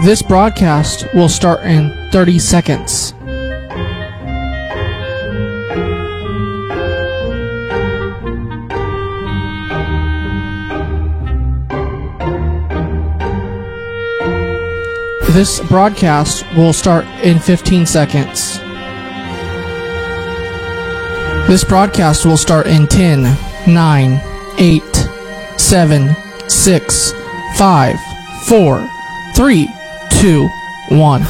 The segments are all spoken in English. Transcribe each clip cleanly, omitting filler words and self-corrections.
This broadcast will start in 30 seconds. This broadcast will start in 15 seconds. This broadcast will start in 10, 9, 8, 7, 6, 5, 4, 3, 2, 1.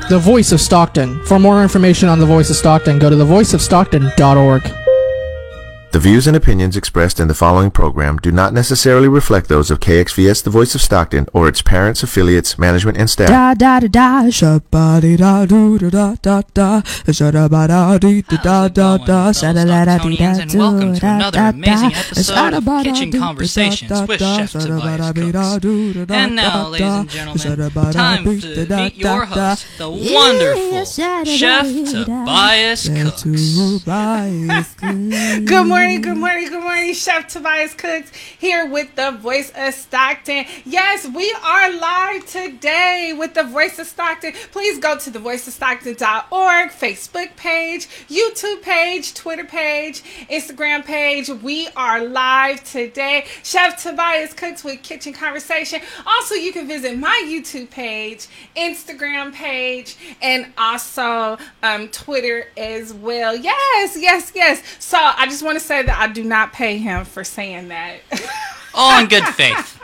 The Voice of Stockton. For more information on The Voice of Stockton, go to thevoiceofstockton.org. The views and opinions expressed in the following program do not necessarily reflect those of KXVS The Voice of Stockton or its parents, affiliates, management, and staff. Da da da da, shabba da do da da da da, shadaba da dee da da da, shadala dee da And welcome to another amazing episode of Kitchen Conversations with Chef Tobias Cooks. And now, ladies and gentlemen, time to meet your host, the wonderful Chef Tobias Cooks. Good morning, Chef Tobias Cooks here with the Voice of Stockton. Yes, we are live today with the Voice of Stockton. Please go to thevoiceofstockton.org, Facebook page, YouTube page, Twitter page, Instagram page. We are live today. Chef Tobias Cooks with Kitchen Conversation. Also, you can visit my YouTube page, Instagram page, and also Twitter as well. Yes. So I just want to say that I do not pay him for saying that. All in good faith.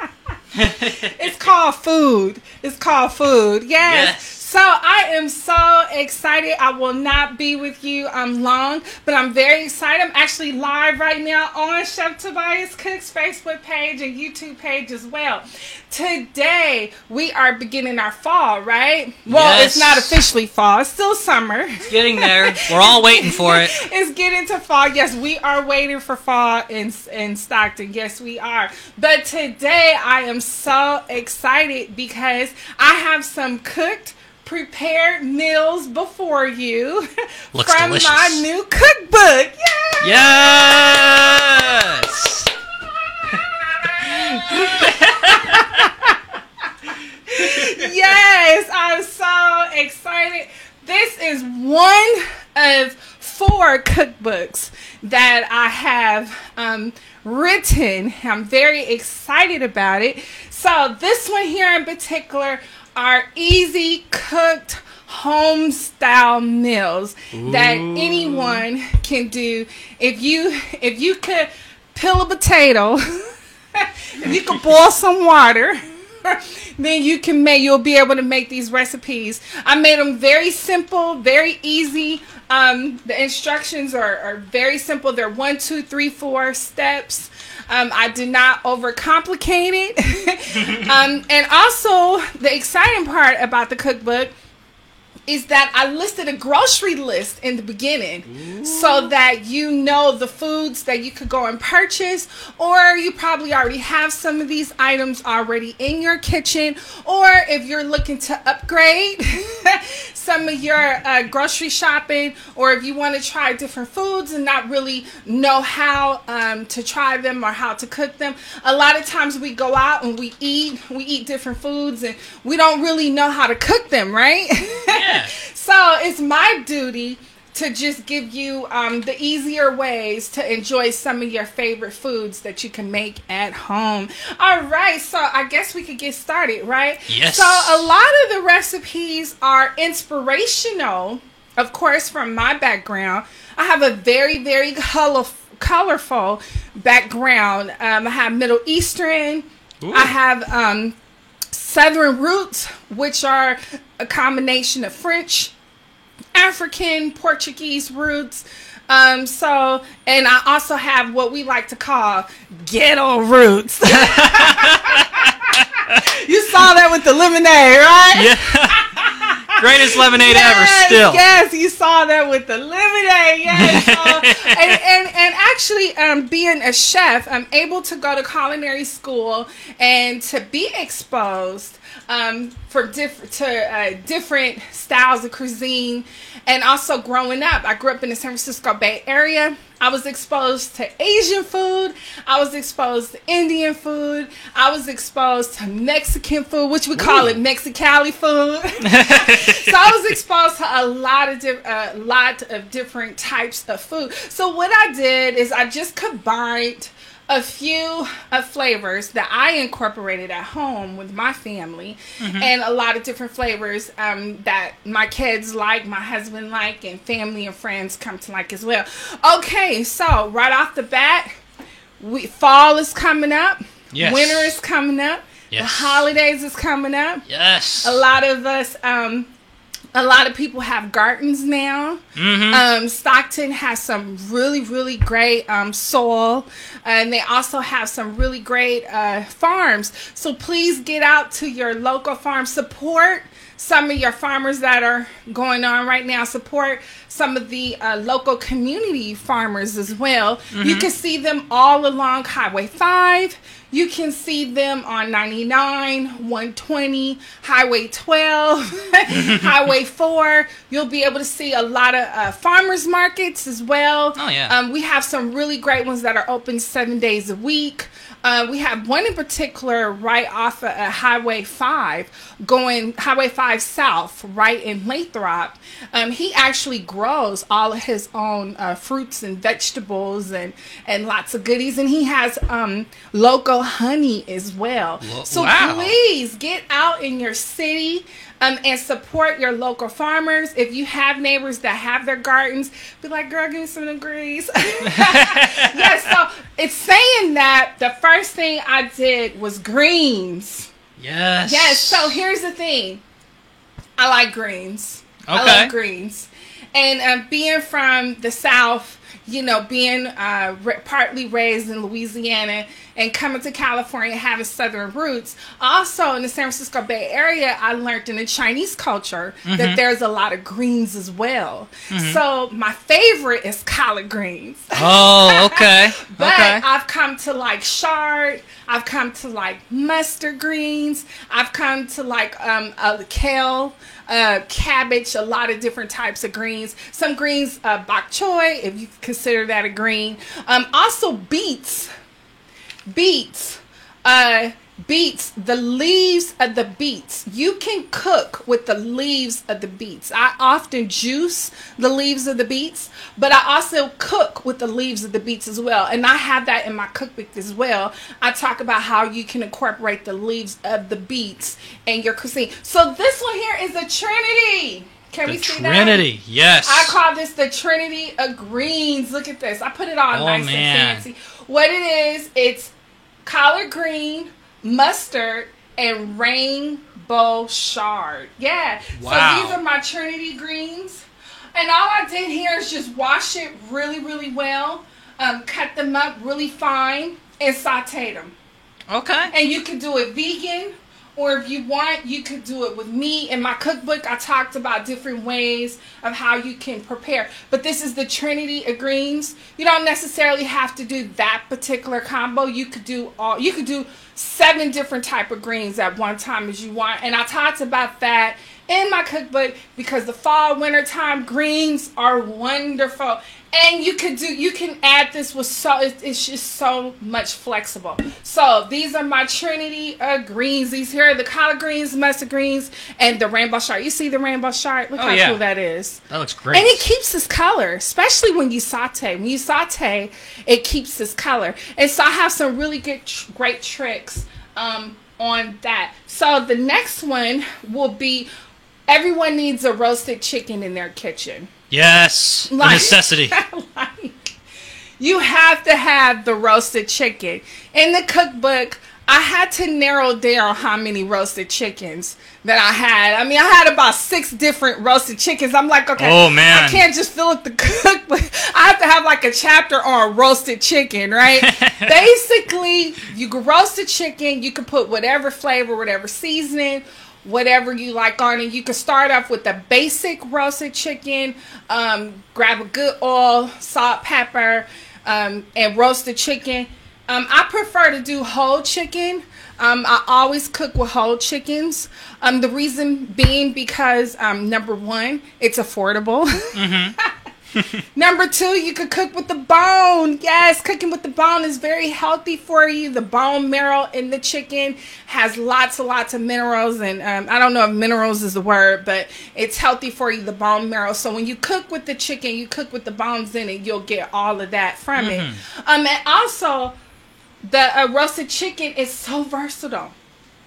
It's called food. Yes. So I am so excited. I will not be with you long, but I'm very excited. I'm actually live right now on Chef Tobias Cooks Facebook page and YouTube page as well. Today, we are beginning our fall, right? Well, yes. It's not officially fall. It's still summer. It's getting there. We're all waiting for it. It's getting to fall. Yes, we are waiting for fall in Stockton. Yes, we are. But today, I am so excited because I have some cooked, prepared meals before you. Looks from delicious. My new cookbook. Yay! Yes! Yes, I'm so excited. This is one of 4 cookbooks that I have written. I'm very excited about it. So this one here in particular are easy cooked home style meals that anyone can do. If you could peel a potato, if you could boil some water, then you'll be able to make these recipes. I made them very simple, very easy. The instructions are very simple. They're 1, 2, 3, 4 steps. I did not overcomplicate it. And also, the exciting part about the cookbook is that I listed a grocery list in the beginning so that you know the foods that you could go and purchase, or you probably already have some of these items already in your kitchen, or if you're looking to upgrade some of your grocery shopping, or if you want to try different foods and not really know how to try them or how to cook them. A lot of times we go out and we eat different foods and we don't really know how to cook them, right? Yeah. So it's my duty to just give you the easier ways to enjoy some of your favorite foods that you can make at home. All right, so I guess we could get started, right? Yes. So a lot of the recipes are inspirational, of course, from my background. I have a very, very colorful background. I have Middle Eastern. Ooh. I have Southern roots, which are a combination of French, African, Portuguese roots. And I also have what we like to call ghetto roots. You saw that with the lemonade, right? Yeah. Greatest lemonade ever still. Yes, you saw that with the lemonade. Yes. And actually, being a chef, I'm able to go to culinary school and to be exposed for different styles of cuisine. And also growing up, I grew up in the San Francisco Bay Area. I was exposed to Asian food. I was exposed to Indian food. I was exposed to Mexican food, which we call it Mexicali food. So I was exposed to a lot of different types of food. So what I did is I just combined a few flavors that I incorporated at home with my family, and a lot of different flavors that my kids like, my husband like, and family and friends come to like as well. Okay, so right off the bat, fall is coming up. Yes. Winter is coming up. Yes. The holidays is coming up. Yes. A lot of people have gardens now. Stockton has some really, really great soil, and they also have some really great farms. So please get out to your local farm. Support some of your farmers that are going on right now. Support some of the local community farmers as well. You can see them all along Highway 5. You can see them on 99, 120, Highway 12, Highway 4. You'll be able to see a lot of farmers markets as well. Oh, yeah. We have some really great ones that are open 7 days a week. We have one in particular right off of Highway 5, going Highway 5 South, right in Lathrop. He actually grows all of his own fruits and vegetables and lots of goodies. And he has local honey as well. So please get out in your city and support your local farmers. If you have neighbors that have their gardens, be like, girl, give me some degrees. Yes, so it's saying that the first thing I did was greens. Yes. Yes, so here's the thing. I like greens. Okay. I love greens. And being from the South, being partly raised in Louisiana and coming to California, having Southern roots. Also in the San Francisco Bay Area, I learned in the Chinese culture that there's a lot of greens as well. So my favorite is collard greens. Oh, okay. But okay. I've come to like chard. I've come to like mustard greens. I've come to like kale, cabbage, a lot of different types of greens. Some greens, bok choy, if you consider that a green. Also beets. Beets, the leaves of the beets. You can cook with the leaves of the beets. I often juice the leaves of the beets, but I also cook with the leaves of the beets as well. And I have that in my cookbook as well. I talk about how you can incorporate the leaves of the beets in your cuisine. So this one here is a trinity. Can we see that? Trinity, yes. I call this the Trinity of Greens. Look at this. I put it on nice and fancy. What it is, it's collard green, mustard, and rainbow chard. Yeah. Wow. So these are my Trinity greens. And all I did here is just wash it really, really well, cut them up really fine, and saute them. Okay. And you can do it vegan, or if you want, you could do it with meat. In my cookbook, I talked about different ways of how you can prepare. But this is the Trinity of Greens. You don't necessarily have to do that particular combo. You could do 7 different type of greens at one time as you want. And I talked about that in my cookbook because the fall, winter time greens are wonderful. And you can add this with it's just so much flexible. So these are my Trinity greens. These here are the collard greens, mustard greens, and the rainbow chard. You see the rainbow chard? Look how cool that is. That looks great. And it keeps its color, especially when you saute. When you saute, it keeps its color. And so I have some really great tricks on that. So the next one will be, everyone needs a roasted chicken in their kitchen. Yes, a necessity. You have to have the roasted chicken. In the cookbook, I had to narrow down how many roasted chickens that I had. I mean, I had about 6 different roasted chickens. I'm like, okay, oh, man. I can't just fill up the cookbook. I have to have like a chapter on roasted chicken, right? Basically, you can roast a chicken. You can put whatever flavor, whatever seasoning, whatever you like on it. You can start off with the basic roasted chicken. Grab a good oil, salt, pepper, and roast the chicken. I prefer to do whole chicken. I always cook with whole chickens. The reason being because number one, it's affordable. Number two, you could cook with the bone. Yes, cooking with the bone is very healthy for you. The bone marrow in the chicken has lots of minerals, and I don't know if minerals is the word, but it's healthy for you, the bone marrow. So when you cook with the chicken, you cook with the bones in it, you'll get all of that from it. And also, the roasted chicken is so versatile.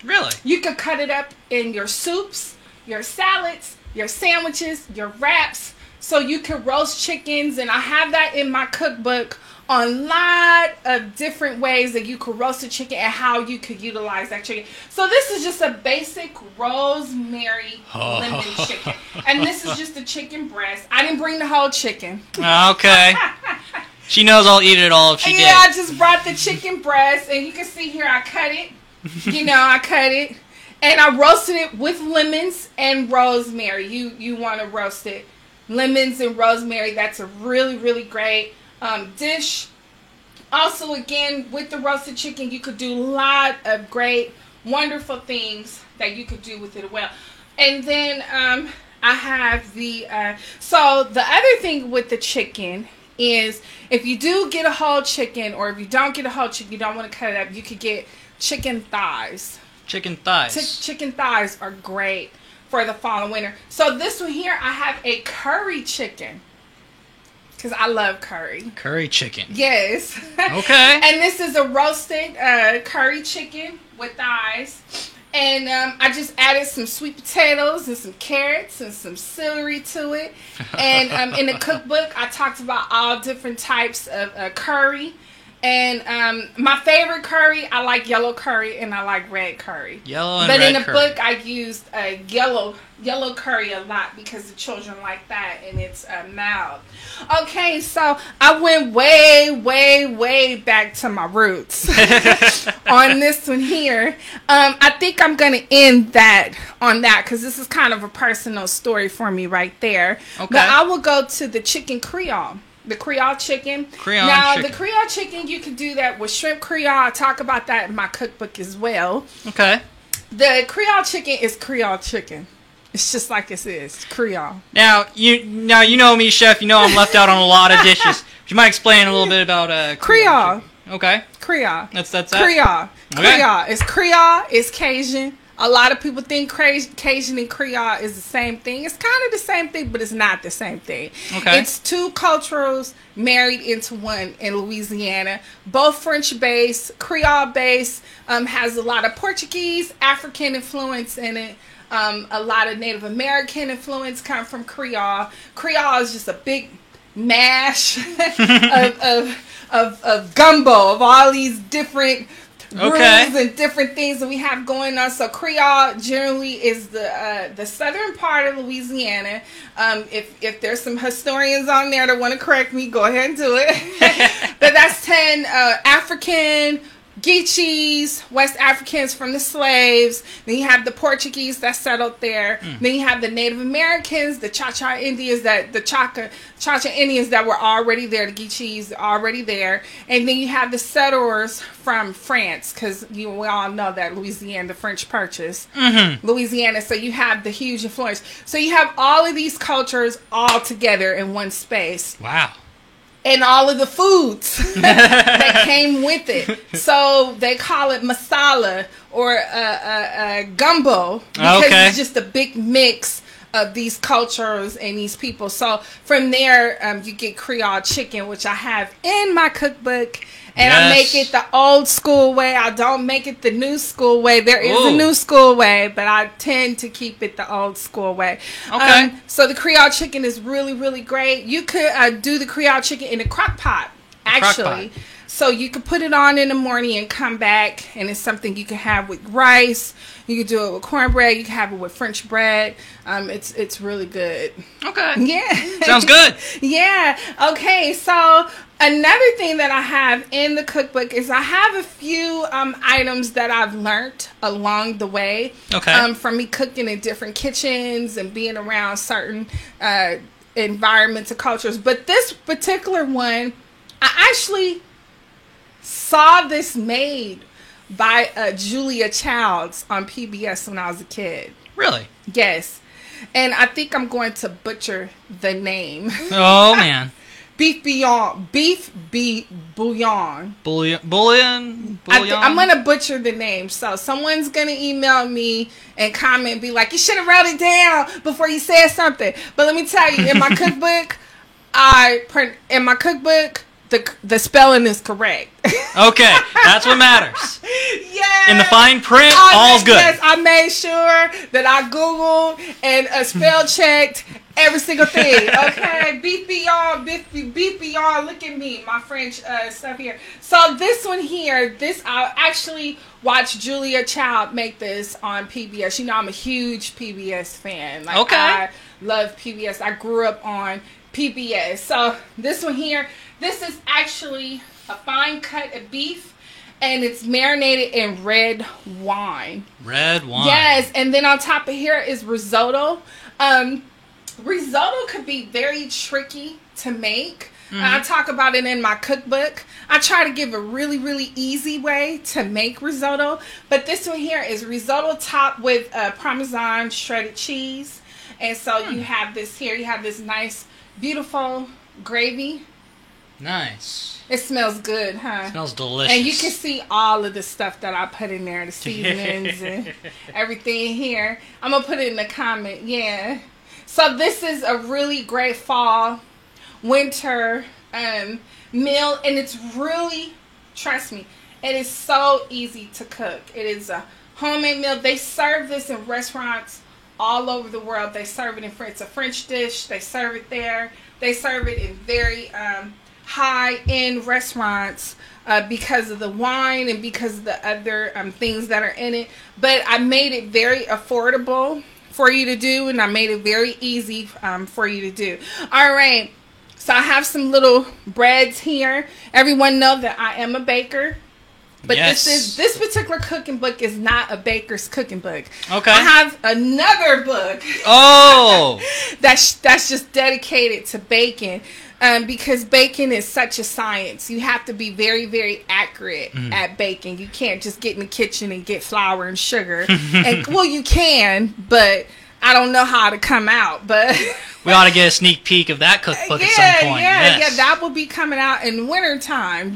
Really? You could cut it up in your soups, your salads, your sandwiches, your wraps. So you can roast chickens, and I have that in my cookbook on a lot of different ways that you could roast a chicken and how you could utilize that chicken. So this is just a basic rosemary lemon chicken. And this is just a chicken breast. I didn't bring the whole chicken. Okay. She knows I'll eat it all if she did. Yeah, I just brought the chicken breast, and you can see here I cut it. I cut it. And I roasted it with lemons and rosemary. You want to roast it. Lemons and rosemary, that's a really great dish. Also, again, with the roasted chicken, you could do a lot of great, wonderful things that you could do with it as well. And then I have so the other thing with the chicken is if you do get a whole chicken, or if you don't get a whole chicken, you don't want to cut it up, you could get chicken thighs. Chicken thighs. Chicken thighs are great for the fall and winter. So this one here, I have a curry chicken, because I love curry. Curry chicken. Yes. Okay. And this is a roasted curry chicken with thighs. And I just added some sweet potatoes and some carrots and some celery to it. And in the cookbook, I talked about all different types of curry. And my favorite curry, I like yellow curry and I like red curry. Yellow and red curry. But in the book, I used yellow curry a lot because the children like that, and it's mild. Okay, so I went way back to my roots on this one here. I think I'm going to end that on that because this is kind of a personal story for me right there. Okay. But I will go to the chicken Creole. The Creole chicken. The Creole chicken, you can do that with shrimp Creole. I talk about that in my cookbook as well. Okay. The Creole chicken is Creole chicken. It's just like it is. Creole. Now you know me, Chef. You know I'm left out on a lot of dishes. Would you mind explaining a little bit about Creole? Okay. Creole. That's Creole. Okay. Creole. It's Creole. It's Cajun. A lot of people think Cajun and Creole is the same thing. It's kind of the same thing, but it's not the same thing. Okay. It's two cultures married into one in Louisiana. Both French-based, Creole-based, has a lot of Portuguese, African influence in it. A lot of Native American influence come from Creole. Creole is just a big mash of gumbo of all these different rules and different things that we have going on. So Creole generally is the southern part of Louisiana. If there's some historians on there that want to correct me, go ahead and do it. But that's 10 African, Geechees, West Africans from the slaves. Then you have the Portuguese that settled there. Then you have the Native Americans, the Cha-Cha Indians, Cha-Cha Indians that were already there, the Geechees already there. And then you have the settlers from France, because we all know that Louisiana, the French purchased Louisiana. So you have the huge influence. So you have all of these cultures all together in one space. Wow. And all of the foods that came with it. So they call it masala or gumbo because it's just a big mix of these cultures and these people. So from there, you get Creole chicken, which I have in my cookbook. And I make it the old school way. I don't make it the new school way. There is a new school way, but I tend to keep it the old school way. Okay. So the Creole chicken is really great. You could do the Creole chicken in a crock pot, actually. So you could put it on in the morning and come back, and it's something you can have with rice. You could do it with cornbread. You can have it with French bread. It's really good. Okay. Yeah. Sounds good. Yeah. Okay. So another thing that I have in the cookbook is I have a few items that I've learned along the way. Okay. From me cooking in different kitchens and being around certain environments and cultures. But this particular one, I actually saw this made by Julia Childs on PBS when I was a kid. Really? Yes. And I think I'm going to butcher the name. Oh, man. Beef bouillon. Bouillon? I'm going to butcher the name. So someone's going to email me and comment and be like, you should have wrote it down before you said something. But let me tell you, in my cookbook, the spelling is correct. Okay, that's what matters. Yeah. In the fine print, all's good. Yes, I made sure that I Googled and spell checked every single thing. Okay, beef beyond. Look at me, my French stuff here. So this one here, I actually watched Julia Child make this on PBS. You know, I'm a huge PBS fan. Like, okay. I love PBS. I grew up on PBS. So this one here, this is actually a fine cut of beef, and it's marinated in red wine. Red wine. Yes, and then on top of here is risotto. Risotto could be very tricky to make. I talk about it in my cookbook. I try to give a really, really easy way to make risotto. But this one here is risotto topped with Parmesan shredded cheese. And so you have this here. You have this nice, beautiful gravy. Nice. It smells good, huh? It smells delicious. And you can see all of the stuff that I put in there, the seasonings and everything here. I'm going to put it in the comment. Yeah. So this is a really great fall, winter meal. And it's really, trust me, it is so easy to cook. It is a homemade meal. They serve this in restaurants all over the world. They serve it in French. It's a French dish. They serve it there. They serve it in very high-end restaurants because of the wine and because of the other things that are in it. But I made it very affordable for you to do, and I made it very easy for you to do. All right. So I have some little breads here. Everyone know that I am a baker. But yes. this particular cooking book is not a baker's cooking book. Okay. I have another book. Oh. that's just dedicated to baking. Because baking is such a science. You have to be very, very accurate at baking. You can't just get in the kitchen and get flour and sugar. And well, you can, but I don't know how to come out. But we ought to get a sneak peek of that cookbook at some point. Yeah, that will be coming out in wintertime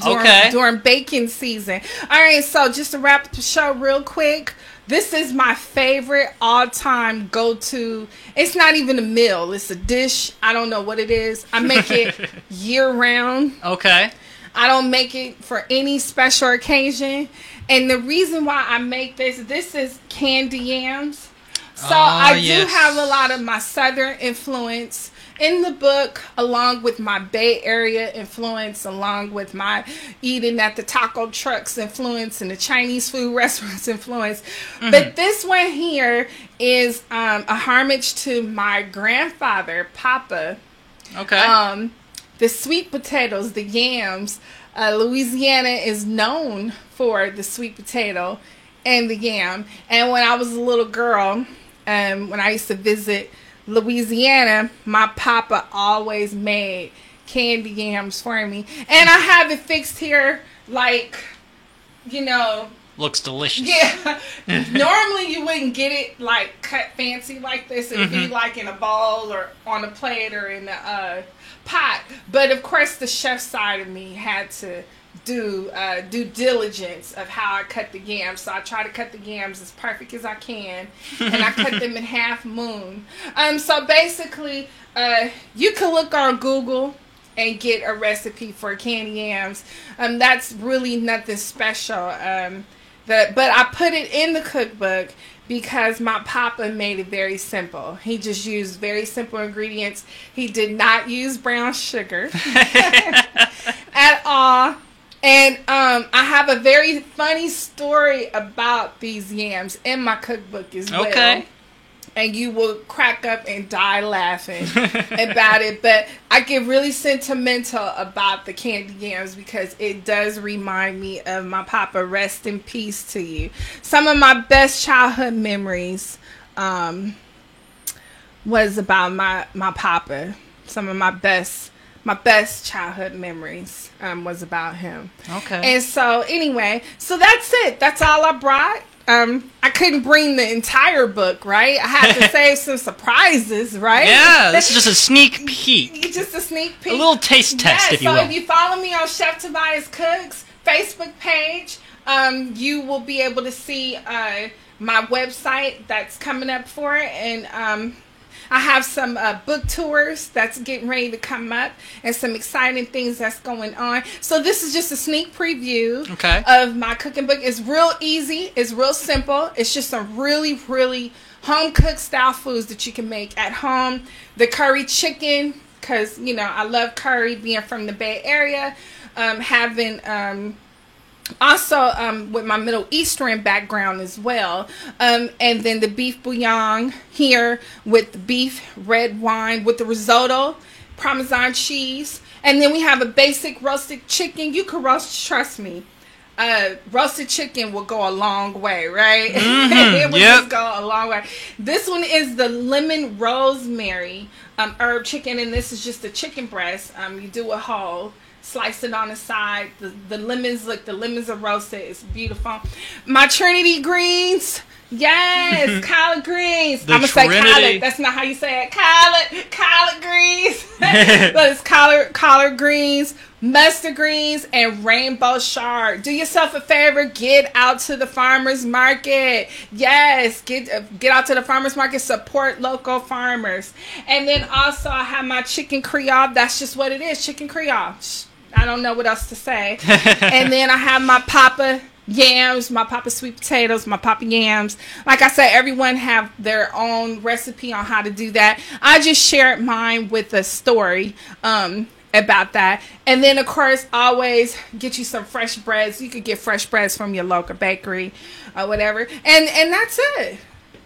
during baking season. All right, so just to wrap up the show real quick, this is my favorite all-time go-to. It's not even a meal. It's a dish. I don't know what it is. I make it year-round. Okay. I don't make it for any special occasion. And the reason why I make this is candy yams. So I do have a lot of my Southern influence in the book, along with my Bay Area influence, along with my eating at the taco trucks influence and the Chinese food restaurants influence. But this one here is a homage to my grandfather, Papa. Okay. The sweet potatoes, the yams. Louisiana is known for the sweet potato and the yam. And when I was a little girl, when I used to visit Louisiana, my papa always made candy yams for me. And I have it fixed here like, you know. Looks delicious. Yeah. Normally you wouldn't get it like cut fancy like this. It would be like in a bowl or on a plate or in a pot. But of course the chef side of me had to do due diligence of how I cut the yams. So I try to cut the yams as perfect as I can, and I cut them in half moon. So basically, you can look on Google and get a recipe for candy yams. That's really nothing special. But I put it in the cookbook because my papa made it very simple. He just used very simple ingredients. He did not use brown sugar at all. And I have a very funny story about these yams in my cookbook as well. Okay. And you will crack up and die laughing about it. But I get really sentimental about the candy yams because it does remind me of my papa. Rest in peace to you. Some of my best childhood memories was about my papa. Some of my best my best childhood memories was about him. Okay. And so anyway, so that's it. That's all I brought. I couldn't bring the entire book, right? I had to save some surprises, right? Yeah, this is just a sneak peek. Just a sneak peek. A little taste test, if you will. So if you follow me on Chef Tobias Cooks Facebook page, you will be able to see my website that's coming up for it. And I have some book tours that's getting ready to come up and some exciting things that's going on. So this is just a sneak preview of my cooking book. It's real easy. It's real simple. It's just some really, really home-cooked style foods that you can make at home. The curry chicken, because, you know, I love curry being from the Bay Area. Also, with my Middle Eastern background as well. And then the beef bouillon here with the beef, red wine, with the risotto, Parmesan cheese. And then we have a basic roasted chicken. You can roast, trust me. Roasted chicken will go a long way, right? It will just go a long way. This one is the lemon rosemary herb chicken, and this is just the chicken breast. You do a whole. Slice it on the side. The lemons, look, the lemons are roasted. It's beautiful. My Trinity greens. Yes, collard greens. I'm going to say collard. That's not how you say it. Collard greens. But it's collard greens, mustard greens, and rainbow chard. Do yourself a favor. Get out to the farmer's market. Yes, get out to the farmer's market. Support local farmers. And then also I have my chicken Creole. That's just what it is, chicken Creole. I don't know what else to say. And then I have my Papa yams, my Papa sweet potatoes, my Papa yams. Like I said, everyone have their own recipe on how to do that. I just shared mine with a story about that. And then, of course, always get you some fresh breads. You could get fresh breads from your local bakery or whatever. And that's it.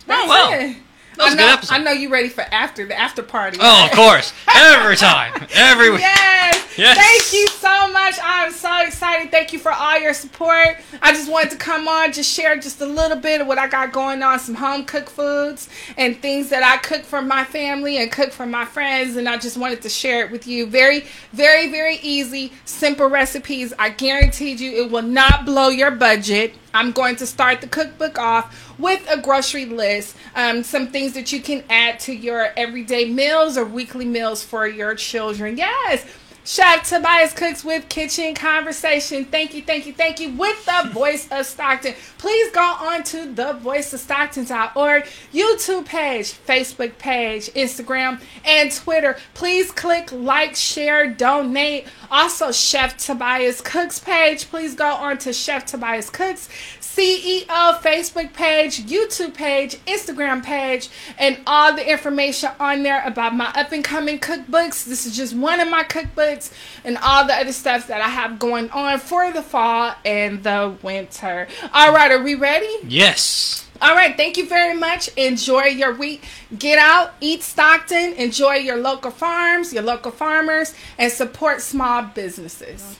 That's it. That was a good episode. I know you're ready for the after party. Oh, right? Of course. Every time. Every week. Yes. Yes. Thank you so much. I'm so excited. Thank you for all your support. I just wanted to come on, just share just a little bit of what I got going on, some home cooked foods and things that I cook for my family and cook for my friends. And I just wanted to share it with you. Very, very, very easy, simple recipes. I guaranteed you it will not blow your budget. I'm going to start the cookbook off with a grocery list, some things that you can add to your everyday meals or weekly meals for your children. Yes, Chef Tobias Cooks with Kitchen Conversation. Thank you, thank you, thank you. With the Voice of Stockton. Please go on to the voiceofstockton.org YouTube page, Facebook page, Instagram, and Twitter. Please click like, share, donate. Also, Chef Tobias Cooks page. Please go on to Chef Tobias Cooks CEO Facebook page, YouTube page, Instagram page, and all the information on there about my up-and-coming cookbooks. This is just one of my cookbooks and all the other stuff that I have going on for the fall and the winter. All right, are we ready? Yes. All right, thank you very much. Enjoy your week. Get out, eat Stockton, enjoy your local farms, your local farmers, and support small businesses.